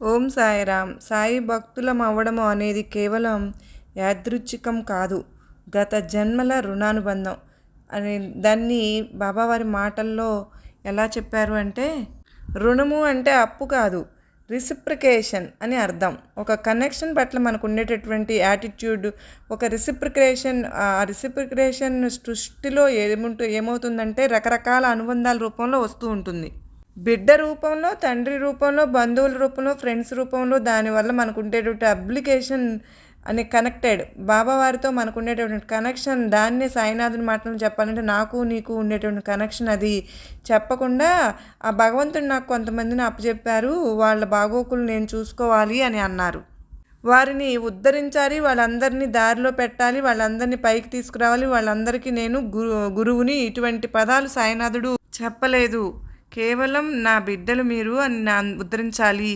ఓం సాయిరామ్. సాయి భక్తులం అవ్వడం అనేది కేవలం యాదృచ్ఛికం కాదు, గత జన్మల రుణానుబంధం అని దాన్ని బాబావారి మాటల్లో ఎలా చెప్పారు అంటే, రుణము అంటే అప్పు కాదు, రిసిప్రికేషన్ అని అర్థం. ఒక కనెక్షన్ పట్ల మనకు ఉండేటటువంటి యాటిట్యూడ్, ఒక రిసిప్రికేషన్ సృష్టిలో ఏమవుతుందంటే రకరకాల అనుబంధాల రూపంలో వస్తూ ఉంటుంది. బిడ్డ రూపంలో, తండ్రి రూపంలో, బంధువుల రూపంలో, ఫ్రెండ్స్ రూపంలో. దానివల్ల మనకు ఉండేటువంటి అప్లికేషన్ అని కనెక్టెడ్ బాబావారితో మనకు ఉండేటటువంటి కనెక్షన్, దాన్నే సాయినాథుని మాటలను చెప్పాలంటే నాకు నీకు ఉండేటువంటి కనెక్షన్. అది చెప్పకుండా ఆ భగవంతుడు నాకు కొంతమందిని అప్పచెప్పారు, వాళ్ళ బాగోకులు నేను చూసుకోవాలి అని అన్నారు. వారిని ఉద్ధరించాలి, వాళ్ళందరినీ దారిలో పెట్టాలి, వాళ్ళందరినీ పైకి తీసుకురావాలి, వాళ్ళందరికీ నేను గురువుని. ఇటువంటి పదాలు సాయినాథుడు చెప్పలేదు. కేవలం నా బిడ్డలు మీరు అని ఉద్ధరించాలి.